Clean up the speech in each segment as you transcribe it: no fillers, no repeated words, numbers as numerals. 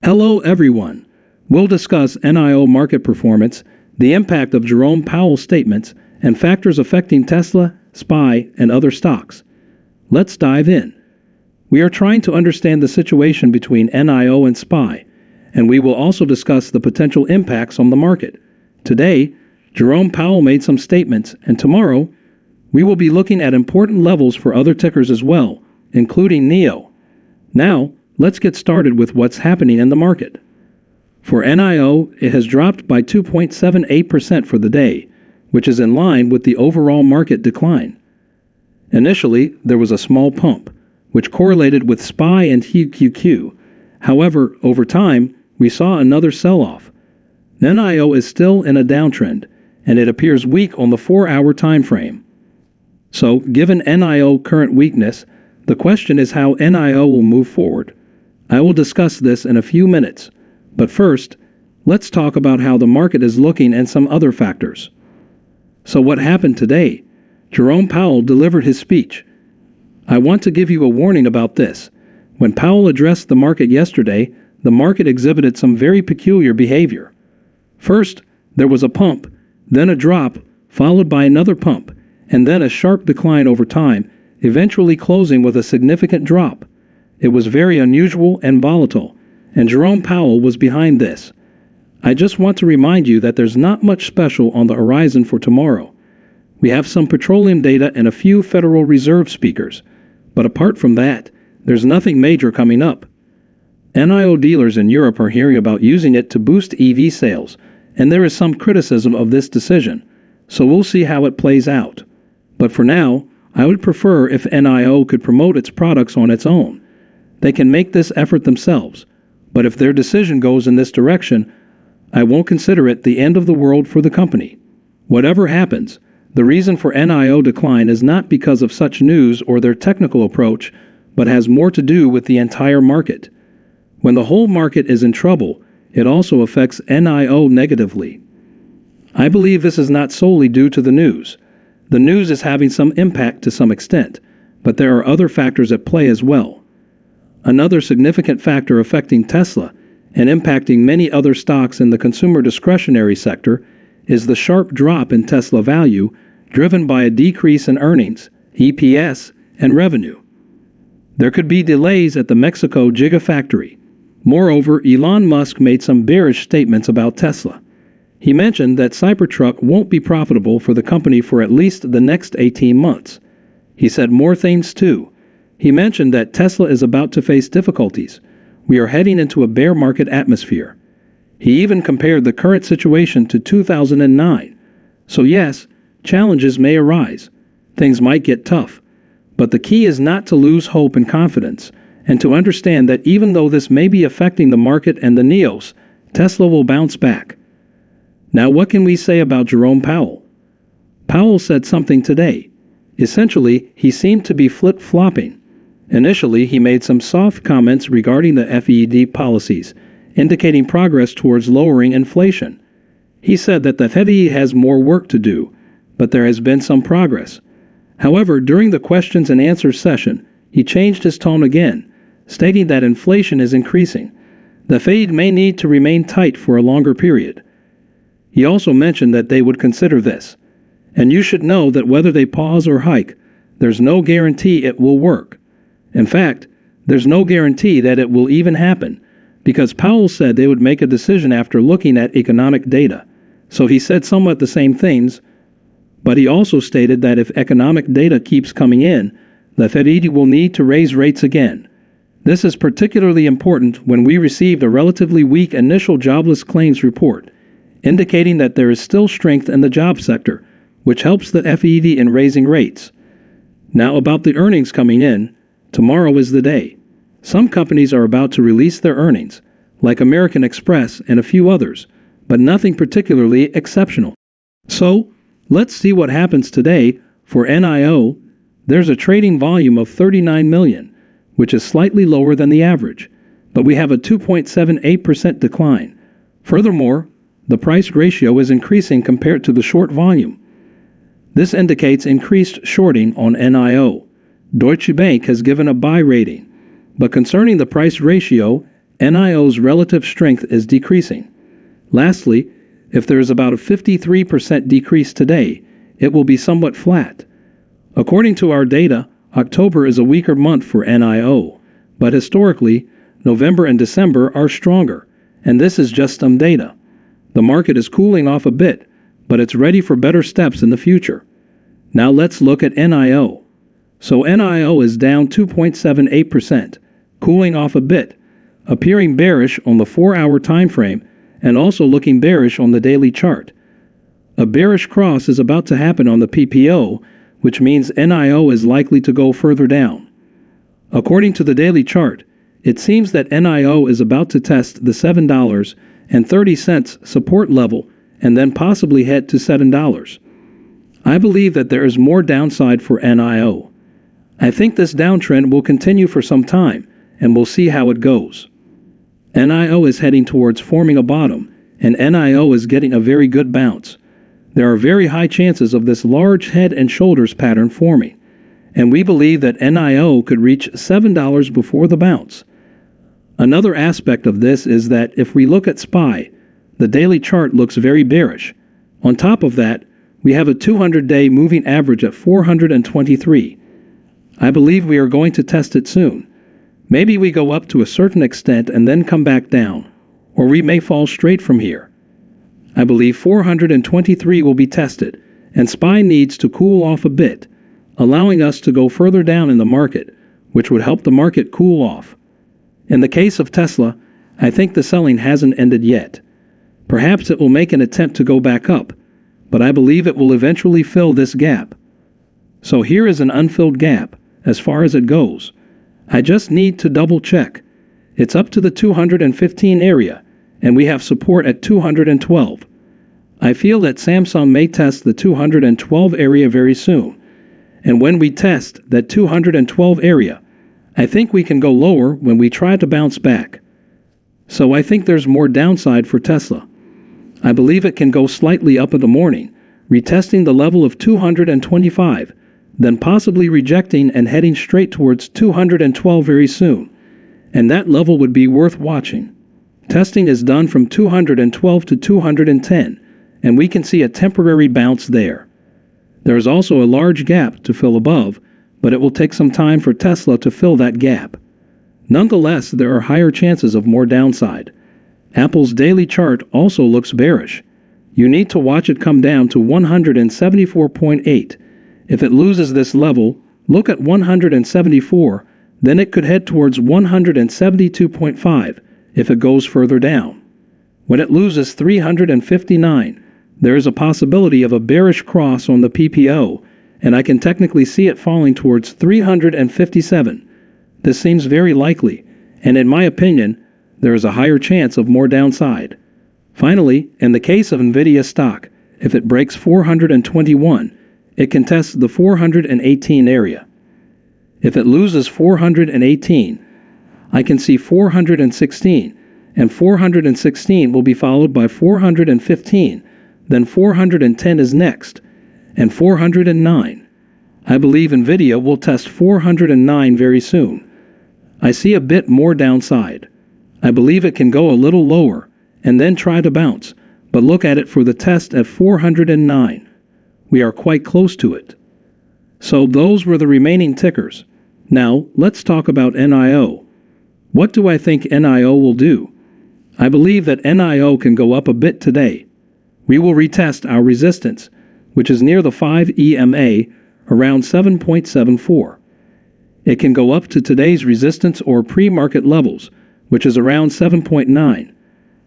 Hello everyone. We'll discuss NIO market performance, the impact of Jerome Powell's statements, and factors affecting Tesla, SPY, and other stocks. Let's dive in. We are trying to understand the situation between NIO and SPY, and we will also discuss the potential impacts on the market. Today, Jerome Powell made some statements, and tomorrow, we will be looking at important levels for other tickers as well, including NIO. Now, let's get started with what's happening in the market. For NIO, it has dropped by 2.78% for the day, which is in line with the overall market decline. Initially, there was a small pump, which correlated with SPY and QQQ. However, over time, we saw another sell-off. NIO is still in a downtrend, and it appears weak on the 4-hour time frame. So, given NIO current weakness, the question is how NIO will move forward. I will discuss this in a few minutes, but first, let's talk about how the market is looking and some other factors. So what happened today? Jerome Powell delivered his speech. I want to give you a warning about this. When Powell addressed the market yesterday, the market exhibited some very peculiar behavior. First, there was a pump, then a drop, followed by another pump, and then a sharp decline over time, eventually closing with a significant drop. It was very unusual and volatile, and Jerome Powell was behind this. I just want to remind you that there's not much special on the horizon for tomorrow. We have some petroleum data and a few Federal Reserve speakers, but apart from that, there's nothing major coming up. NIO dealers in Europe are hearing about using it to boost EV sales, and there is some criticism of this decision, so we'll see how it plays out. But for now, I would prefer if NIO could promote its products on its own. They can make this effort themselves, but if their decision goes in this direction, I won't consider it the end of the world for the company. Whatever happens, the reason for NIO decline is not because of such news or their technical approach, but has more to do with the entire market. When the whole market is in trouble, it also affects NIO negatively. I believe this is not solely due to the news. The news is having some impact to some extent, but there are other factors at play as well. Another significant factor affecting Tesla and impacting many other stocks in the consumer discretionary sector is the sharp drop in Tesla value driven by a decrease in earnings, EPS, and revenue. There could be delays at the Mexico Gigafactory. Moreover, Elon Musk made some bearish statements about Tesla. He mentioned that Cybertruck won't be profitable for the company for at least the next 18 months. He said more things too. He mentioned that Tesla is about to face difficulties. We are heading into a bear market atmosphere. He even compared the current situation to 2009. So yes, challenges may arise. Things might get tough. But the key is not to lose hope and confidence, and to understand that even though this may be affecting the market and the NIOs, Tesla will bounce back. Now what can we say about Jerome Powell? Powell said something today. Essentially, he seemed to be flip-flopping. Initially, he made some soft comments regarding the FED policies, indicating progress towards lowering inflation. He said that the Fed has more work to do, but there has been some progress. However, during the questions and answers session, he changed his tone again, stating that inflation is increasing. The Fed may need to remain tight for a longer period. He also mentioned that they would consider this. And you should know that whether they pause or hike, there's no guarantee it will work. In fact, there's no guarantee that it will even happen, because Powell said they would make a decision after looking at economic data. So he said somewhat the same things, but he also stated that if economic data keeps coming in, the Fed will need to raise rates again. This is particularly important when we received a relatively weak initial jobless claims report, indicating that there is still strength in the job sector, which helps the Fed in raising rates. Now about the earnings coming in, tomorrow is the day. Some companies are about to release their earnings, like American Express and a few others, but nothing particularly exceptional. So, let's see what happens today. For NIO, there's a trading volume of 39 million, which is slightly lower than the average, but we have a 2.78% decline. Furthermore, the price ratio is increasing compared to the short volume. This indicates increased shorting on NIO. Deutsche Bank has given a buy rating, but concerning the price ratio, NIO's relative strength is decreasing. Lastly, if there is about a 53% decrease today, it will be somewhat flat. According to our data, October is a weaker month for NIO, but historically, November and December are stronger, and this is just some data. The market is cooling off a bit, but it's ready for better steps in the future. Now let's look at NIO. So NIO is down 2.78%, cooling off a bit, appearing bearish on the 4-hour time frame and also looking bearish on the daily chart. A bearish cross is about to happen on the PPO, which means NIO is likely to go further down. According to the daily chart, it seems that NIO is about to test the $7.30 support level and then possibly head to $7. I believe that there is more downside for NIO. I think this downtrend will continue for some time, and we'll see how it goes. NIO is heading towards forming a bottom, and NIO is getting a very good bounce. There are very high chances of this large head and shoulders pattern forming, and we believe that NIO could reach $7 before the bounce. Another aspect of this is that if we look at SPY, the daily chart looks very bearish. On top of that, we have a 200-day moving average at 423. I believe we are going to test it soon. Maybe we go up to a certain extent and then come back down, or we may fall straight from here. I believe 423 will be tested, and SPY needs to cool off a bit, allowing us to go further down in the market, which would help the market cool off. In the case of Tesla, I think the selling hasn't ended yet. Perhaps it will make an attempt to go back up, but I believe it will eventually fill this gap. So here is an unfilled gap, as far as it goes. I just need to double check. It's up to the 215 area, and we have support at 212. I feel that Samsung may test the 212 area very soon, and when we test that 212 area, I think we can go lower when we try to bounce back. So I think there's more downside for Tesla. I believe it can go slightly up in the morning, retesting the level of 225, then possibly rejecting and heading straight towards 212 very soon, and that level would be worth watching. Testing is done from 212 to 210, and we can see a temporary bounce there. There is also a large gap to fill above, but it will take some time for Tesla to fill that gap. Nonetheless, there are higher chances of more downside. Apple's daily chart also looks bearish. You need to watch it come down to 174.8. If it loses this level, look at 174, then it could head towards 172.5 if it goes further down. When it loses 359, there is a possibility of a bearish cross on the PPO, and I can technically see it falling towards 357. This seems very likely, and in my opinion, there is a higher chance of more downside. Finally, in the case of Nvidia stock, if it breaks 421, it can test the 418 area. If it loses 418, I can see 416, and 416 will be followed by 415, then 410 is next, and 409. I believe Nvidia will test 409 very soon. I see a bit more downside. I believe it can go a little lower, and then try to bounce, but look at it for the test at 409. We are quite close to it. So those were the remaining tickers. Now, let's talk about NIO. What do I think NIO will do? I believe that NIO can go up a bit today. We will retest our resistance, which is near the 5 EMA, around 7.74. It can go up to today's resistance or pre-market levels, which is around 7.9.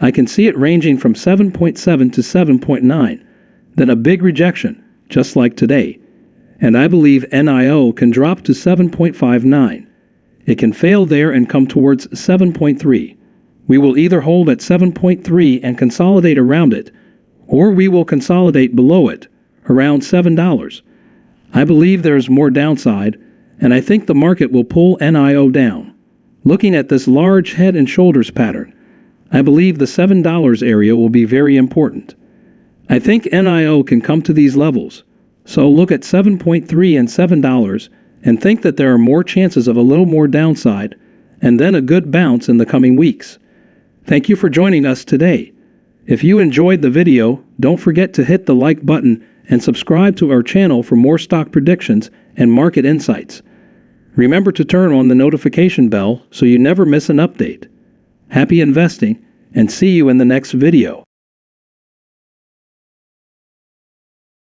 I can see it ranging from 7.7 to 7.9, then a big rejection, just like today. And I believe NIO can drop to 7.59. It can fail there and come towards 7.3. We will either hold at 7.3 and consolidate around it, or we will consolidate below it, around $7. I believe there is more downside, and I think the market will pull NIO down. Looking at this large head and shoulders pattern, I believe the $7 area will be very important. I think NIO can come to these levels, so look at 7.3 and $7 and think that there are more chances of a little more downside, and then a good bounce in the coming weeks. Thank you for joining us today. If you enjoyed the video, don't forget to hit the like button and subscribe to our channel for more stock predictions and market insights. Remember to turn on the notification bell so you never miss an update. Happy investing, and see you in the next video.